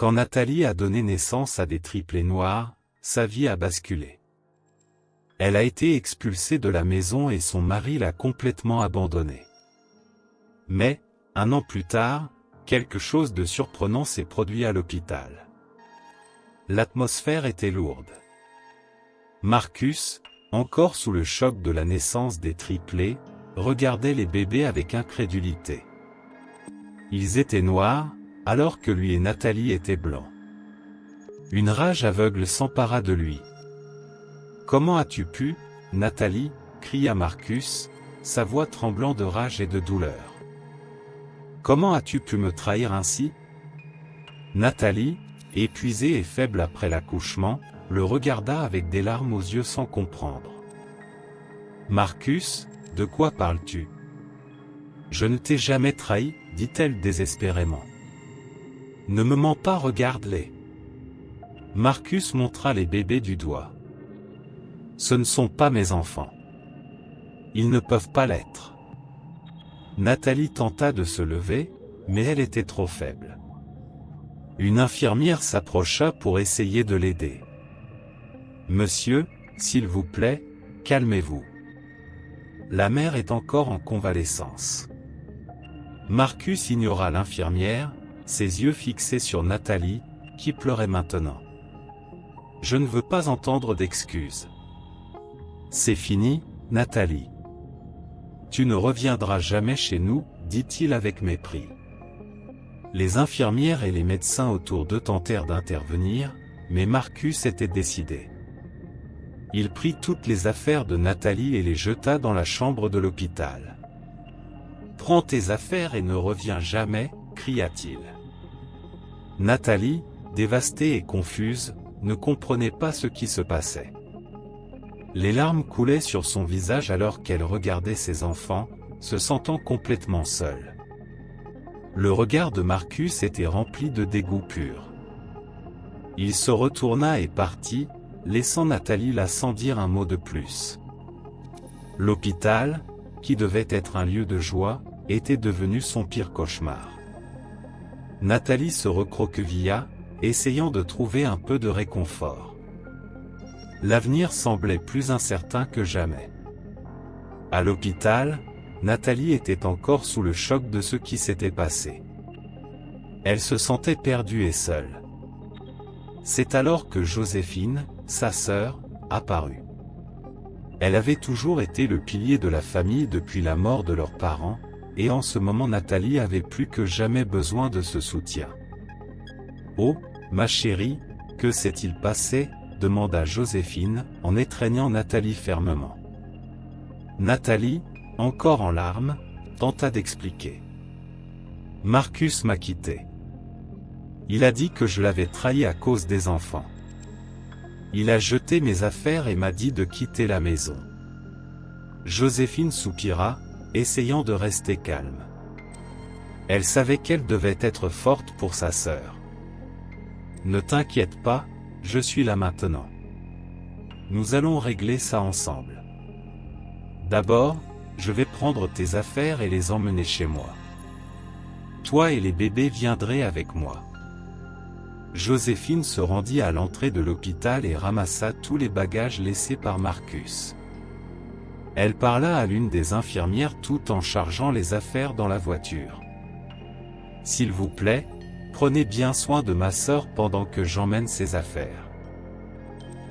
Quand Nathalie a donné naissance à des triplés noirs, sa vie a basculé. Elle a été expulsée de la maison et son mari l'a complètement abandonnée. Mais, 1 an plus tard, quelque chose de surprenant s'est produit à l'hôpital. L'atmosphère était lourde. Marcus, encore sous le choc de la naissance des triplés, regardait les bébés avec incrédulité. Ils étaient noirs, alors que lui et Nathalie étaient blancs. Une rage aveugle s'empara de lui. « Comment as-tu pu, Nathalie » cria Marcus, sa voix tremblant de rage et de douleur. « Comment as-tu pu me trahir ainsi ?» Nathalie, épuisée et faible après l'accouchement, le regarda avec des larmes aux yeux sans comprendre. « Marcus, de quoi parles-tu ? Je ne t'ai jamais trahi, dit-elle désespérément. Ne me mens pas, regarde-les. Marcus montra les bébés du doigt. Ce ne sont pas mes enfants. Ils ne peuvent pas l'être. Nathalie tenta de se lever, mais elle était trop faible. Une infirmière s'approcha pour essayer de l'aider. Monsieur, s'il vous plaît, calmez-vous. La mère est encore en convalescence. Marcus ignora l'infirmière, ses yeux fixés sur Nathalie, qui pleurait maintenant. Je ne veux pas entendre d'excuses. C'est fini, Nathalie. Tu ne reviendras jamais chez nous, dit-il avec mépris. Les infirmières et les médecins autour d'eux tentèrent d'intervenir, mais Marcus était décidé. Il prit toutes les affaires de Nathalie et les jeta dans la chambre de l'hôpital. « Prends tes affaires et ne reviens jamais » cria-t-il. Nathalie, dévastée et confuse, ne comprenait pas ce qui se passait. Les larmes coulaient sur son visage alors qu'elle regardait ses enfants, se sentant complètement seule. Le regard de Marcus était rempli de dégoût pur. Il se retourna et partit, laissant Nathalie là sans dire un mot de plus. L'hôpital, qui devait être un lieu de joie, était devenu son pire cauchemar. Nathalie se recroquevilla, essayant de trouver un peu de réconfort. L'avenir semblait plus incertain que jamais. À l'hôpital, Nathalie était encore sous le choc de ce qui s'était passé. Elle se sentait perdue et seule. C'est alors que Joséphine, sa sœur, apparut. Elle avait toujours été le pilier de la famille depuis la mort de leurs parents, et en ce moment Nathalie avait plus que jamais besoin de ce soutien. « Oh, ma chérie, que s'est-il passé ?» demanda Joséphine, en étreignant Nathalie fermement. Nathalie, encore en larmes, tenta d'expliquer. « Marcus m'a quitté. Il a dit que je l'avais trahi à cause des enfants. Il a jeté mes affaires et m'a dit de quitter la maison. » Joséphine soupira, essayant de rester calme. Elle savait qu'elle devait être forte pour sa sœur. « Ne t'inquiète pas, je suis là maintenant. Nous allons régler ça ensemble. D'abord, je vais prendre tes affaires et les emmener chez moi. Toi et les bébés viendrez avec moi. » Joséphine se rendit à l'entrée de l'hôpital et ramassa tous les bagages laissés par Marcus. Elle parla à l'une des infirmières tout en chargeant les affaires dans la voiture. « S'il vous plaît, prenez bien soin de ma sœur pendant que j'emmène ses affaires.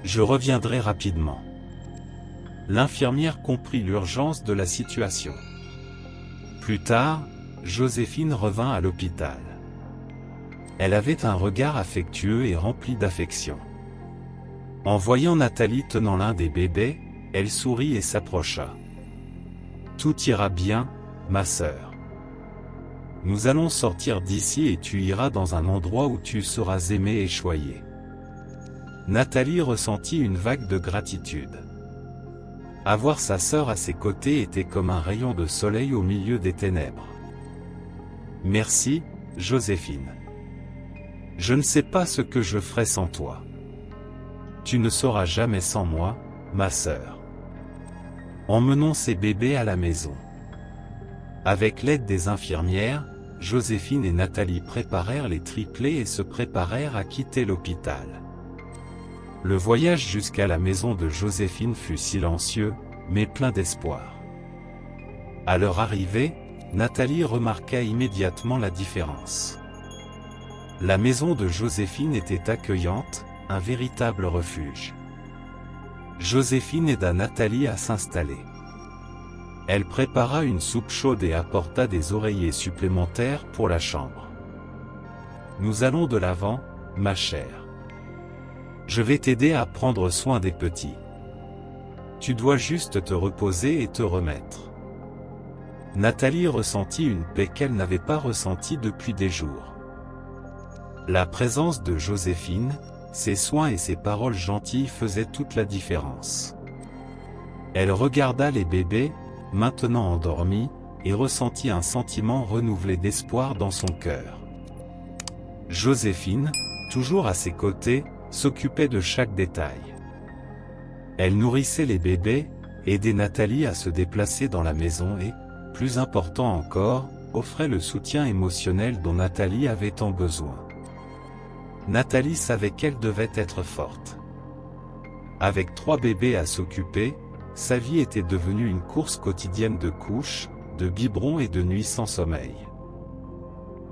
Je reviendrai rapidement. » L'infirmière comprit l'urgence de la situation. Plus tard, Joséphine revint à l'hôpital. Elle avait un regard affectueux et rempli d'affection. En voyant Nathalie tenant l'un des bébés, elle sourit et s'approcha. « Tout ira bien, ma sœur. Nous allons sortir d'ici et tu iras dans un endroit où tu seras aimée et choyée. » Nathalie ressentit une vague de gratitude. Avoir sa sœur à ses côtés était comme un rayon de soleil au milieu des ténèbres. « Merci, Joséphine. Je ne sais pas ce que je ferai sans toi. Tu ne seras jamais sans moi, ma sœur. Emmenons ces bébés à la maison. » Avec l'aide des infirmières, Joséphine et Nathalie préparèrent les triplés et se préparèrent à quitter l'hôpital. Le voyage jusqu'à la maison de Joséphine fut silencieux, mais plein d'espoir. À leur arrivée, Nathalie remarqua immédiatement la différence. La maison de Joséphine était accueillante, un véritable refuge. Joséphine aida Nathalie à s'installer. Elle prépara une soupe chaude et apporta des oreillers supplémentaires pour la chambre. « Nous allons de l'avant, ma chère. Je vais t'aider à prendre soin des petits. Tu dois juste te reposer et te remettre. » Nathalie ressentit une paix qu'elle n'avait pas ressentie depuis des jours. La présence de Joséphine, ses soins et ses paroles gentilles faisaient toute la différence. Elle regarda les bébés, maintenant endormis, et ressentit un sentiment renouvelé d'espoir dans son cœur. Joséphine, toujours à ses côtés, s'occupait de chaque détail. Elle nourrissait les bébés, aidait Nathalie à se déplacer dans la maison et, plus important encore, offrait le soutien émotionnel dont Nathalie avait tant besoin. Nathalie savait qu'elle devait être forte. Avec 3 bébés à s'occuper, sa vie était devenue une course quotidienne de couches, de biberons et de nuits sans sommeil.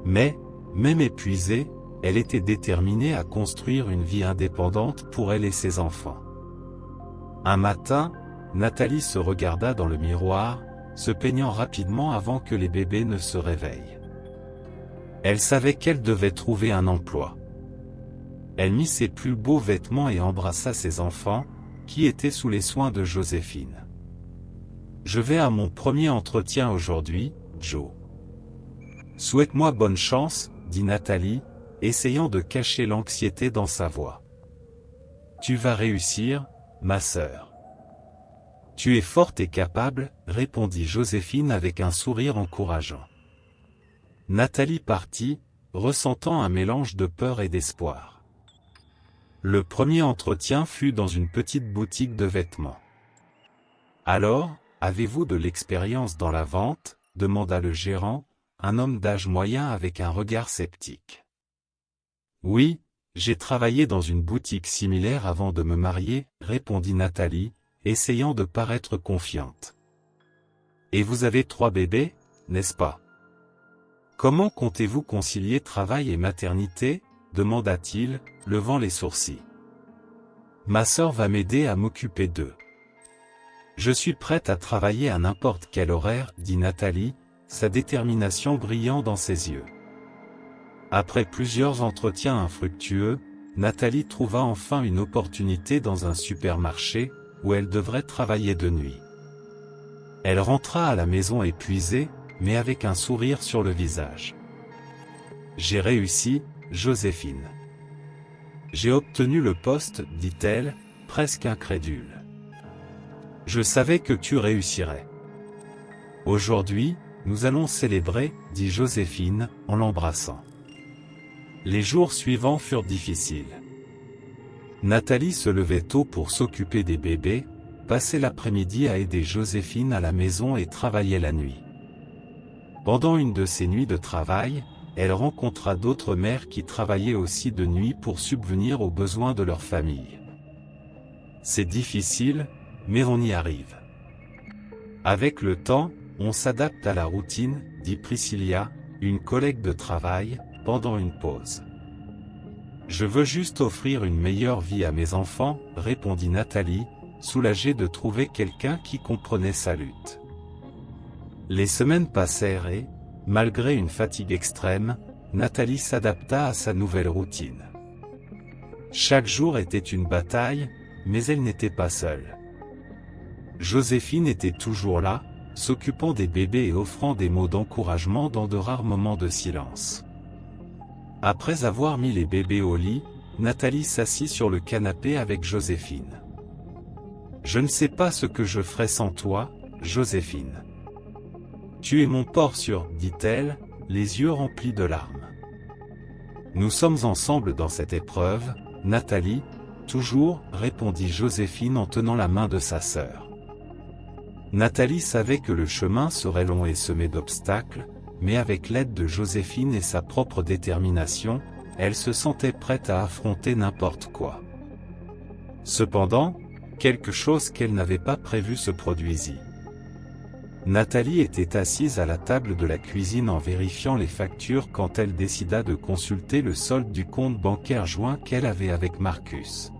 Mais, même épuisée, elle était déterminée à construire une vie indépendante pour elle et ses enfants. Un matin, Nathalie se regarda dans le miroir, se peignant rapidement avant que les bébés ne se réveillent. Elle savait qu'elle devait trouver un emploi. Elle mit ses plus beaux vêtements et embrassa ses enfants, qui étaient sous les soins de Joséphine. « Je vais à mon premier entretien aujourd'hui, Joe. Souhaite-moi bonne chance, dit Nathalie, essayant de cacher l'anxiété dans sa voix. Tu vas réussir, ma sœur. Tu es forte et capable, répondit Joséphine avec un sourire encourageant. Nathalie partit, ressentant un mélange de peur et d'espoir. Le premier entretien fut dans une petite boutique de vêtements. « Alors, avez-vous de l'expérience dans la vente ?» demanda le gérant, un homme d'âge moyen avec un regard sceptique. « Oui, j'ai travaillé dans une boutique similaire avant de me marier, » répondit Nathalie, essayant de paraître confiante. « Et vous avez 3 bébés, n'est-ce pas? Comment comptez-vous concilier travail et maternité ?» demanda-t-il, levant les sourcils. « Ma sœur va m'aider à m'occuper d'eux. Je suis prête à travailler à n'importe quel horaire, dit Nathalie, sa détermination brillant dans ses yeux. Après plusieurs entretiens infructueux, Nathalie trouva enfin une opportunité dans un supermarché, où elle devrait travailler de nuit. Elle rentra à la maison épuisée, mais avec un sourire sur le visage. « J'ai réussi, Joséphine. J'ai obtenu le poste, dit-elle, presque incrédule. Je savais que tu réussirais. Aujourd'hui, nous allons célébrer, dit Joséphine, en l'embrassant. Les jours suivants furent difficiles. Nathalie se levait tôt pour s'occuper des bébés, passait l'après-midi à aider Joséphine à la maison et travaillait la nuit. Pendant une de ces nuits de travail, elle rencontra d'autres mères qui travaillaient aussi de nuit pour subvenir aux besoins de leur famille. C'est difficile, mais on y arrive. Avec le temps, on s'adapte à la routine, dit Priscilla, une collègue de travail, pendant une pause. Je veux juste offrir une meilleure vie à mes enfants, répondit Nathalie, soulagée de trouver quelqu'un qui comprenait sa lutte. Les semaines passèrent et, malgré une fatigue extrême, Nathalie s'adapta à sa nouvelle routine. Chaque jour était une bataille, mais elle n'était pas seule. Joséphine était toujours là, s'occupant des bébés et offrant des mots d'encouragement dans de rares moments de silence. Après avoir mis les bébés au lit, Nathalie s'assit sur le canapé avec Joséphine. « Je ne sais pas ce que je ferais sans toi, Joséphine. Tu es mon port sûr, dit-elle, les yeux remplis de larmes. Nous sommes ensemble dans cette épreuve, Nathalie, toujours, répondit Joséphine en tenant la main de sa sœur. Nathalie savait que le chemin serait long et semé d'obstacles, mais avec l'aide de Joséphine et sa propre détermination, elle se sentait prête à affronter n'importe quoi. Cependant, quelque chose qu'elle n'avait pas prévu se produisit. Nathalie était assise à la table de la cuisine en vérifiant les factures quand elle décida de consulter le solde du compte bancaire joint qu'elle avait avec Marcus.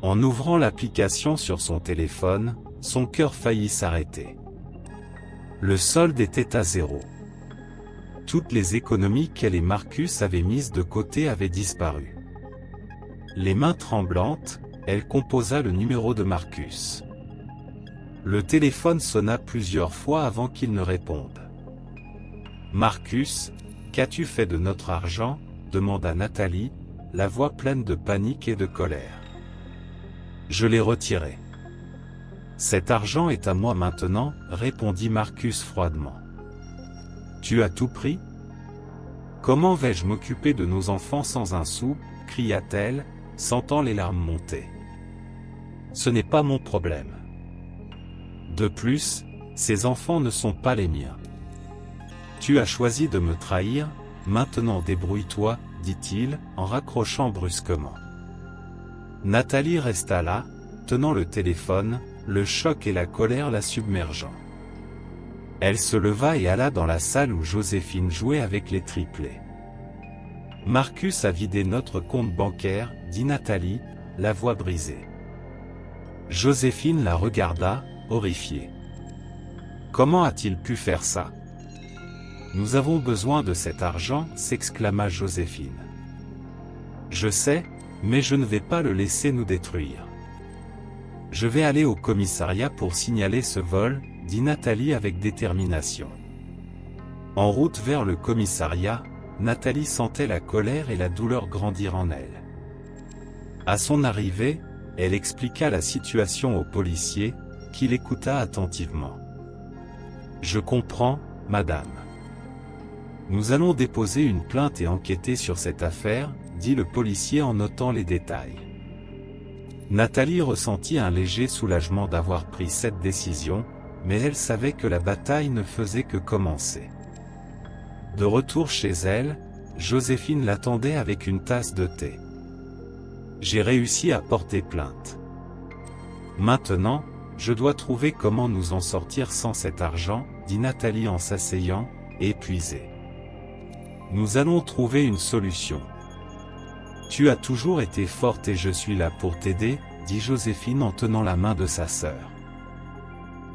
En ouvrant l'application sur son téléphone, son cœur faillit s'arrêter. Le solde était à 0. Toutes les économies qu'elle et Marcus avaient mises de côté avaient disparu. Les mains tremblantes, elle composa le numéro de Marcus. Le téléphone sonna plusieurs fois avant qu'il ne réponde. « Marcus, qu'as-tu fait de notre argent ?» demanda Nathalie, la voix pleine de panique et de colère. « Je l'ai retiré. »« Cet argent est à moi maintenant, » répondit Marcus froidement. « Tu as tout pris ? Comment vais-je m'occuper de nos enfants sans un sou ?» cria-t-elle, sentant les larmes monter. « Ce n'est pas mon problème. De plus, ces enfants ne sont pas les miens. Tu as choisi de me trahir, maintenant débrouille-toi, dit-il, en raccrochant brusquement. Nathalie resta là, tenant le téléphone, le choc et la colère la submergeant. Elle se leva et alla dans la salle où Joséphine jouait avec les triplés. « Marcus a vidé notre compte bancaire, » dit Nathalie, la voix brisée. Joséphine la regarda, horrifiée. « Comment a-t-il pu faire ça ? Nous avons besoin de cet argent, » s'exclama Joséphine. « Je sais, mais je ne vais pas le laisser nous détruire. Je vais aller au commissariat pour signaler ce vol, » dit Nathalie avec détermination. En route vers le commissariat, Nathalie sentait la colère et la douleur grandir en elle. À son arrivée, elle expliqua la situation au policier, qui l'écouta attentivement. « Je comprends, madame. Nous allons déposer une plainte et enquêter sur cette affaire, » dit le policier en notant les détails. Nathalie ressentit un léger soulagement d'avoir pris cette décision, mais elle savait que la bataille ne faisait que commencer. De retour chez elle, Joséphine l'attendait avec une tasse de thé. « J'ai réussi à porter plainte. Maintenant, je dois trouver comment nous en sortir sans cet argent, » dit Nathalie en s'asseyant, épuisée. « Nous allons trouver une solution. Tu as toujours été forte et je suis là pour t'aider, » dit Joséphine en tenant la main de sa sœur.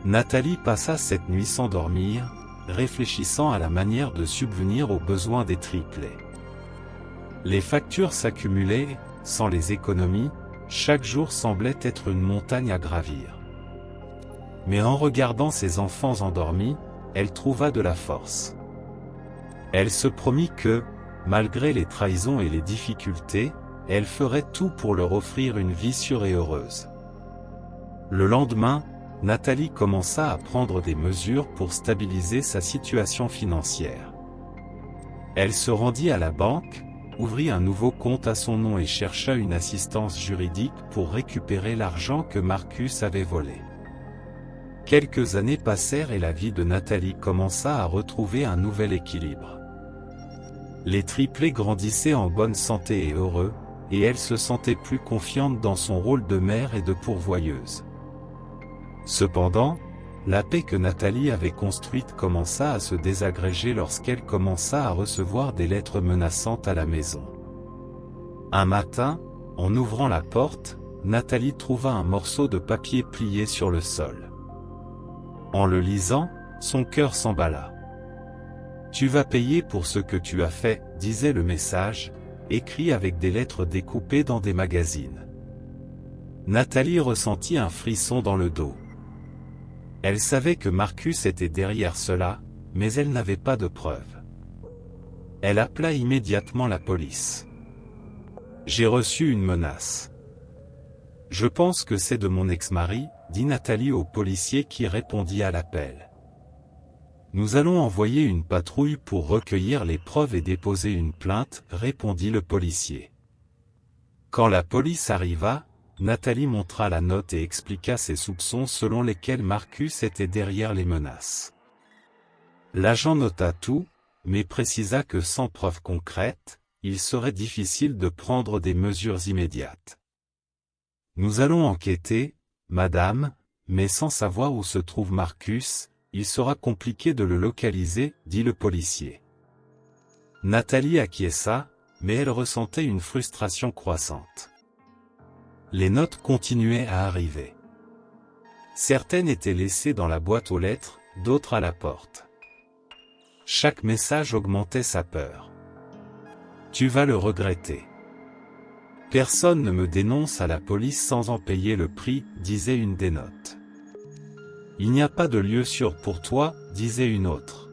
Nathalie passa cette nuit sans dormir, réfléchissant à la manière de subvenir aux besoins des triplés. Les factures s'accumulaient, sans les économies, chaque jour semblait être une montagne à gravir. Mais en regardant ses enfants endormis, elle trouva de la force. Elle se promit que, malgré les trahisons et les difficultés, elle ferait tout pour leur offrir une vie sûre et heureuse. Le lendemain, Nathalie commença à prendre des mesures pour stabiliser sa situation financière. Elle se rendit à la banque, ouvrit un nouveau compte à son nom et chercha une assistance juridique pour récupérer l'argent que Marcus avait volé. Quelques années passèrent et la vie de Nathalie commença à retrouver un nouvel équilibre. Les triplés grandissaient en bonne santé et heureux, et elle se sentait plus confiante dans son rôle de mère et de pourvoyeuse. Cependant, la paix que Nathalie avait construite commença à se désagréger lorsqu'elle commença à recevoir des lettres menaçantes à la maison. Un matin, en ouvrant la porte, Nathalie trouva un morceau de papier plié sur le sol. En le lisant, son cœur s'emballa. « Tu vas payer pour ce que tu as fait », disait le message, écrit avec des lettres découpées dans des magazines. Nathalie ressentit un frisson dans le dos. Elle savait que Marcus était derrière cela, mais elle n'avait pas de preuves. Elle appela immédiatement la police. « J'ai reçu une menace. Je pense que c'est de mon ex-mari, » dit Nathalie au policier qui répondit à l'appel. « Nous allons envoyer une patrouille pour recueillir les preuves et déposer une plainte, » répondit le policier. Quand la police arriva, Nathalie montra la note et expliqua ses soupçons selon lesquels Marcus était derrière les menaces. L'agent nota tout, mais précisa que sans preuve concrète, il serait difficile de prendre des mesures immédiates. Nous allons enquêter, madame, mais sans savoir où se trouve Marcus, il sera compliqué de le localiser, dit le policier. Nathalie acquiesça, mais elle ressentait une frustration croissante. Les notes continuaient à arriver. Certaines étaient laissées dans la boîte aux lettres, d'autres à la porte. Chaque message augmentait sa peur. Tu vas le regretter. Personne ne me dénonce à la police sans en payer le prix, disait une des notes. Il n'y a pas de lieu sûr pour toi, disait une autre.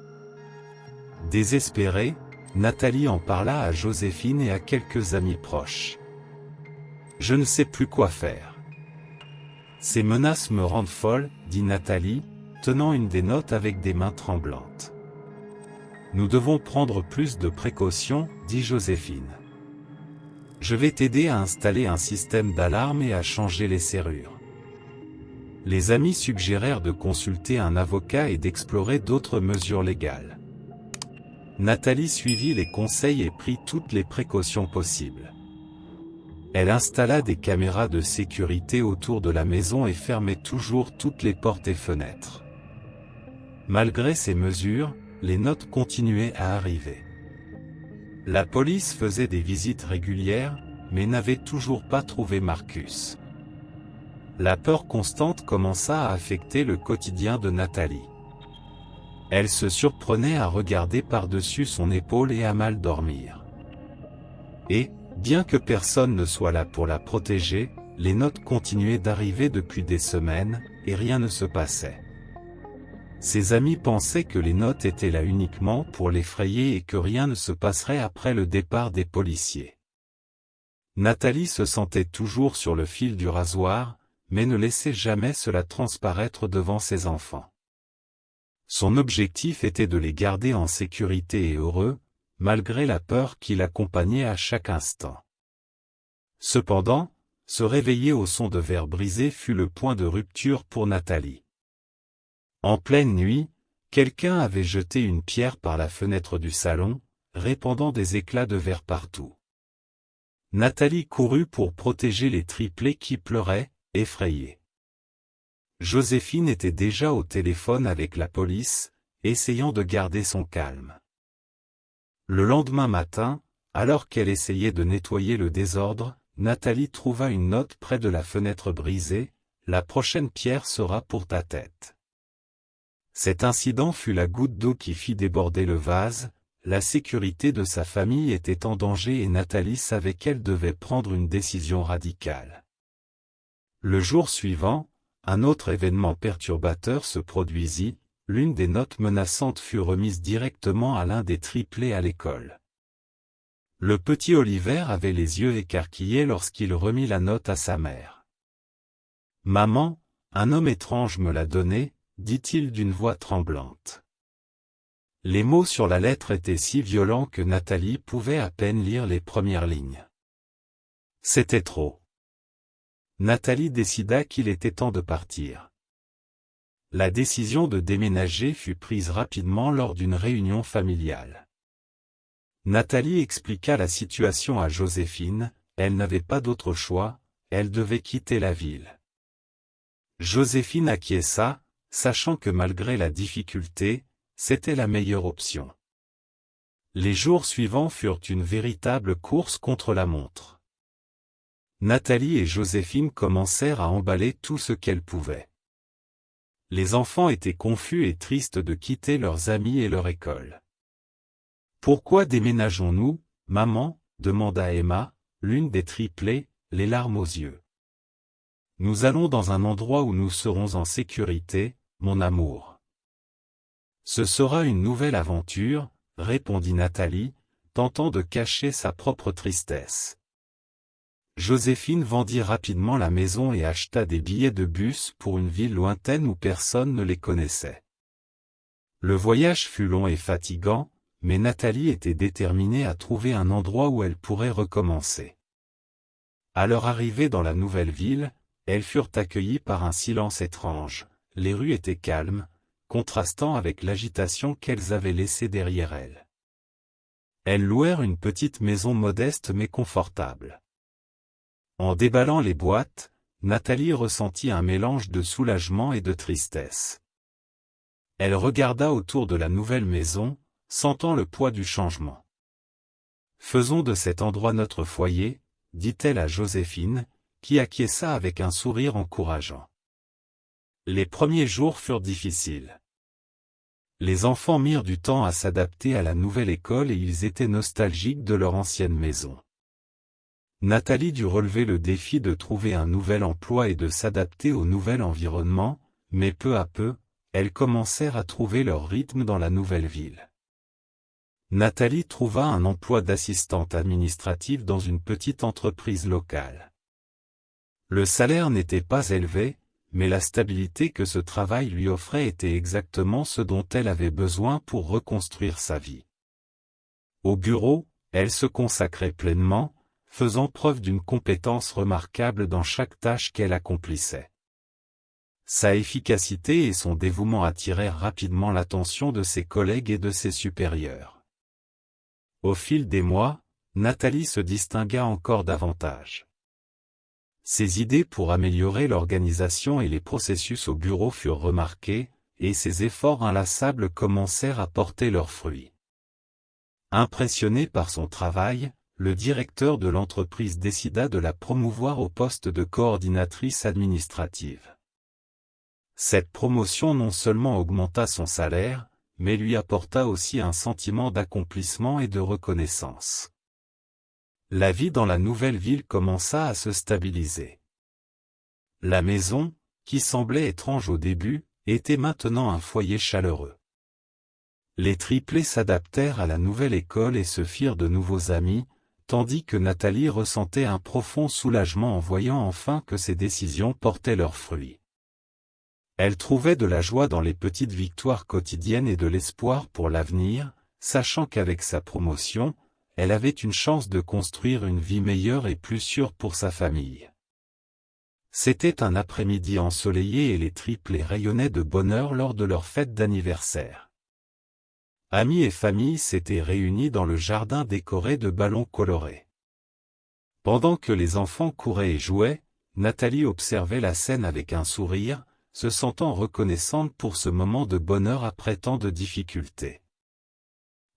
Désespérée, Nathalie en parla à Joséphine et à quelques amis proches. Je ne sais plus quoi faire. Ces menaces me rendent folle, dit Nathalie, tenant une des notes avec des mains tremblantes. Nous devons prendre plus de précautions, dit Joséphine. Je vais t'aider à installer un système d'alarme et à changer les serrures. Les amis suggérèrent de consulter un avocat et d'explorer d'autres mesures légales. Nathalie suivit les conseils et prit toutes les précautions possibles. Elle installa des caméras de sécurité autour de la maison et fermait toujours toutes les portes et fenêtres. Malgré ces mesures, les notes continuaient à arriver. La police faisait des visites régulières, mais n'avait toujours pas trouvé Marcus. La peur constante commença à affecter le quotidien de Nathalie. Elle se surprenait à regarder par-dessus son épaule et à mal dormir. Et, bien que personne ne soit là pour la protéger, les notes continuaient d'arriver depuis des semaines, et rien ne se passait. Ses amis pensaient que les notes étaient là uniquement pour l'effrayer et que rien ne se passerait après le départ des policiers. Nathalie se sentait toujours sur le fil du rasoir, mais ne laissait jamais cela transparaître devant ses enfants. Son objectif était de les garder en sécurité et heureux, malgré la peur qui l'accompagnait à chaque instant. Cependant, se réveiller au son de verre brisé fut le point de rupture pour Nathalie. En pleine nuit, quelqu'un avait jeté une pierre par la fenêtre du salon, répandant des éclats de verre partout. Nathalie courut pour protéger les triplés qui pleuraient, effrayés. Joséphine était déjà au téléphone avec la police, essayant de garder son calme. Le lendemain matin, alors qu'elle essayait de nettoyer le désordre, Nathalie trouva une note près de la fenêtre brisée, « La prochaine pierre sera pour ta tête ». Cet incident fut la goutte d'eau qui fit déborder le vase, la sécurité de sa famille était en danger et Nathalie savait qu'elle devait prendre une décision radicale. Le jour suivant, un autre événement perturbateur se produisit, l'une des notes menaçantes fut remise directement à l'un des triplés à l'école. Le petit Oliver avait les yeux écarquillés lorsqu'il remit la note à sa mère. « Maman, un homme étrange me l'a donnée, » dit-il d'une voix tremblante. Les mots sur la lettre étaient si violents que Nathalie pouvait à peine lire les premières lignes. C'était trop. Nathalie décida qu'il était temps de partir. La décision de déménager fut prise rapidement lors d'une réunion familiale. Nathalie expliqua la situation à Joséphine, elle n'avait pas d'autre choix, elle devait quitter la ville. Joséphine acquiesça, sachant que malgré la difficulté, c'était la meilleure option. Les jours suivants furent une véritable course contre la montre. Nathalie et Joséphine commencèrent à emballer tout ce qu'elles pouvaient. Les enfants étaient confus et tristes de quitter leurs amis et leur école. « Pourquoi déménageons-nous, maman ?» demanda Emma, l'une des triplés, les larmes aux yeux. « Nous allons dans un endroit où nous serons en sécurité, mon amour. »« Ce sera une nouvelle aventure, » répondit Nathalie, tentant de cacher sa propre tristesse. Joséphine vendit rapidement la maison et acheta des billets de bus pour une ville lointaine où personne ne les connaissait. Le voyage fut long et fatigant, mais Nathalie était déterminée à trouver un endroit où elle pourrait recommencer. À leur arrivée dans la nouvelle ville, elles furent accueillies par un silence étrange, les rues étaient calmes, contrastant avec l'agitation qu'elles avaient laissée derrière elles. Elles louèrent une petite maison modeste mais confortable. En déballant les boîtes, Nathalie ressentit un mélange de soulagement et de tristesse. Elle regarda autour de la nouvelle maison, sentant le poids du changement. « Faisons de cet endroit notre foyer », dit-elle à Joséphine, qui acquiesça avec un sourire encourageant. Les premiers jours furent difficiles. Les enfants mirent du temps à s'adapter à la nouvelle école et ils étaient nostalgiques de leur ancienne maison. Nathalie dut relever le défi de trouver un nouvel emploi et de s'adapter au nouvel environnement, mais peu à peu, elles commencèrent à trouver leur rythme dans la nouvelle ville. Nathalie trouva un emploi d'assistante administrative dans une petite entreprise locale. Le salaire n'était pas élevé, mais la stabilité que ce travail lui offrait était exactement ce dont elle avait besoin pour reconstruire sa vie. Au bureau, elle se consacrait pleinement, faisant preuve d'une compétence remarquable dans chaque tâche qu'elle accomplissait. Sa efficacité et son dévouement attirèrent rapidement l'attention de ses collègues et de ses supérieurs. Au fil des mois, Nathalie se distingua encore davantage. Ses idées pour améliorer l'organisation et les processus au bureau furent remarquées, et ses efforts inlassables commencèrent à porter leurs fruits. Impressionné par son travail, le directeur de l'entreprise décida de la promouvoir au poste de coordinatrice administrative. Cette promotion non seulement augmenta son salaire, mais lui apporta aussi un sentiment d'accomplissement et de reconnaissance. La vie dans la nouvelle ville commença à se stabiliser. La maison, qui semblait étrange au début, était maintenant un foyer chaleureux. Les triplés s'adaptèrent à la nouvelle école et se firent de nouveaux amis, tandis que Nathalie ressentait un profond soulagement en voyant enfin que ses décisions portaient leurs fruits. Elle trouvait de la joie dans les petites victoires quotidiennes et de l'espoir pour l'avenir, sachant qu'avec sa promotion, elle avait une chance de construire une vie meilleure et plus sûre pour sa famille. C'était un après-midi ensoleillé et les triplés rayonnaient de bonheur lors de leur fête d'anniversaire. Amis et famille s'étaient réunis dans le jardin décoré de ballons colorés. Pendant que les enfants couraient et jouaient, Nathalie observait la scène avec un sourire, se sentant reconnaissante pour ce moment de bonheur après tant de difficultés.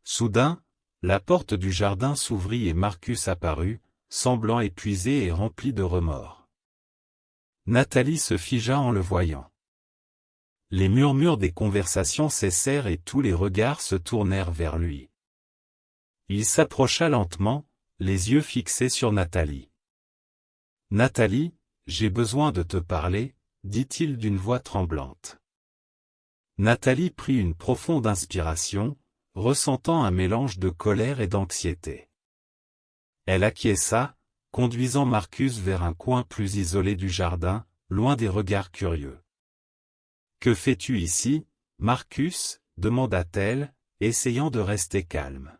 Soudain, la porte du jardin s'ouvrit et Marcus apparut, semblant épuisé et rempli de remords. Nathalie se figea en le voyant. Les murmures des conversations cessèrent et tous les regards se tournèrent vers lui. Il s'approcha lentement, les yeux fixés sur Nathalie. « Nathalie, j'ai besoin de te parler », dit-il d'une voix tremblante. Nathalie prit une profonde inspiration, ressentant un mélange de colère et d'anxiété. Elle acquiesça, conduisant Marcus vers un coin plus isolé du jardin, loin des regards curieux. « Que fais-tu ici, Marcus » demanda-t-elle, essayant de rester calme.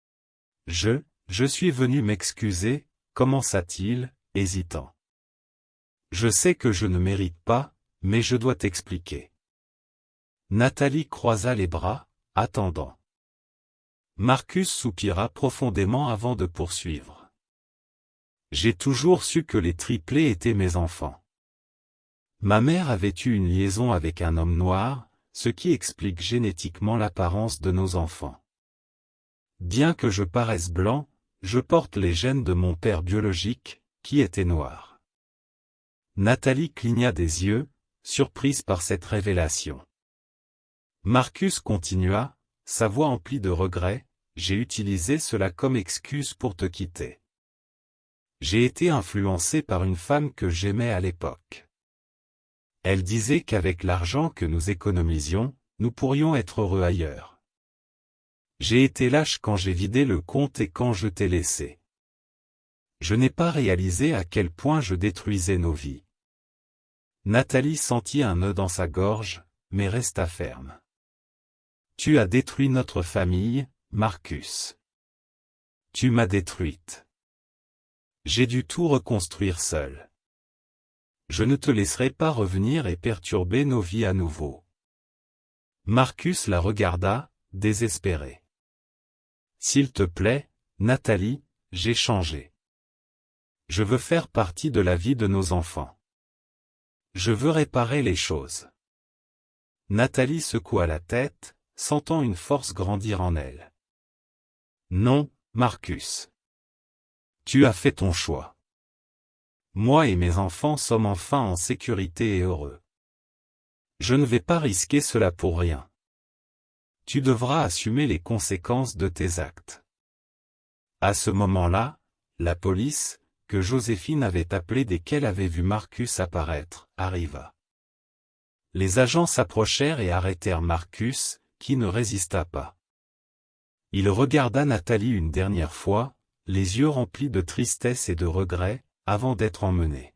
« Je suis venu m'excuser » commença-t-il, hésitant. « Je sais que je ne mérite pas, mais je dois t'expliquer. » Nathalie croisa les bras, attendant. Marcus soupira profondément avant de poursuivre. « J'ai toujours su que les triplés étaient mes enfants. Ma mère avait eu une liaison avec un homme noir, ce qui explique génétiquement l'apparence de nos enfants. Bien que je paraisse blanc, je porte les gènes de mon père biologique, qui était noir. » Nathalie cligna des yeux, surprise par cette révélation. Marcus continua, sa voix emplie de regret, « J'ai utilisé cela comme excuse pour te quitter. J'ai été influencé par une femme que j'aimais à l'époque. Elle disait qu'avec l'argent que nous économisions, nous pourrions être heureux ailleurs. J'ai été lâche quand j'ai vidé le compte et quand je t'ai laissé. Je n'ai pas réalisé à quel point je détruisais nos vies. » Nathalie sentit un nœud dans sa gorge, mais resta ferme. « Tu as détruit notre famille, Marcus. Tu m'as détruite. J'ai dû tout reconstruire seul. Je ne te laisserai pas revenir et perturber nos vies à nouveau. Marcus la regarda, désespéré. « S'il te plaît, Nathalie, j'ai changé. Je veux faire partie de la vie de nos enfants. Je veux réparer les choses. » Nathalie secoua la tête, sentant une force grandir en elle. « Non, Marcus. Tu as fait ton choix. Moi et mes enfants sommes enfin en sécurité et heureux. Je ne vais pas risquer cela pour rien. Tu devras assumer les conséquences de tes actes. » À ce moment-là, la police, que Joséphine avait appelée dès qu'elle avait vu Marcus apparaître, arriva. Les agents s'approchèrent et arrêtèrent Marcus, qui ne résista pas. Il regarda Nathalie une dernière fois, les yeux remplis de tristesse et de regret, avant d'être emmené.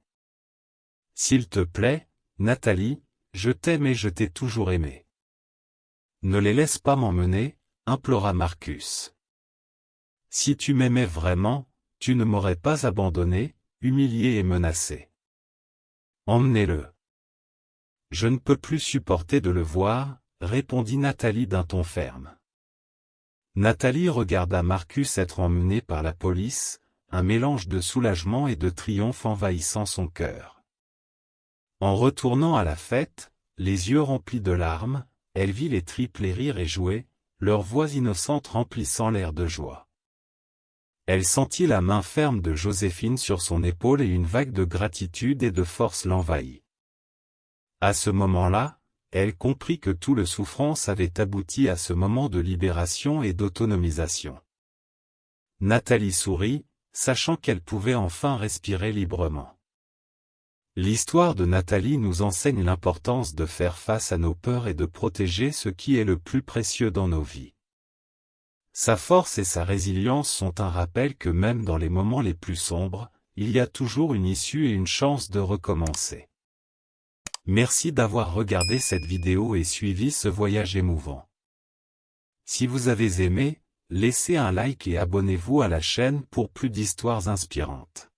« S'il te plaît, Nathalie, je t'aime et je t'ai toujours aimé. Ne les laisse pas m'emmener, » implora Marcus. « Si tu m'aimais vraiment, tu ne m'aurais pas abandonné, humilié et menacé. Emmenez-le. » « Je ne peux plus supporter de le voir, » répondit Nathalie d'un ton ferme. Nathalie regarda Marcus être emmené par la police, un mélange de soulagement et de triomphe envahissant son cœur. En retournant à la fête, les yeux remplis de larmes, elle vit les triplés rire et jouer, leurs voix innocentes remplissant l'air de joie. Elle sentit la main ferme de Joséphine sur son épaule et une vague de gratitude et de force l'envahit. À ce moment-là, elle comprit que tout le souffrance avait abouti à ce moment de libération et d'autonomisation. Nathalie sourit, sachant qu'elle pouvait enfin respirer librement. L'histoire de Nathalie nous enseigne l'importance de faire face à nos peurs et de protéger ce qui est le plus précieux dans nos vies. Sa force et sa résilience sont un rappel que même dans les moments les plus sombres, il y a toujours une issue et une chance de recommencer. Merci d'avoir regardé cette vidéo et suivi ce voyage émouvant. Si vous avez aimé, laissez un like et abonnez-vous à la chaîne pour plus d'histoires inspirantes.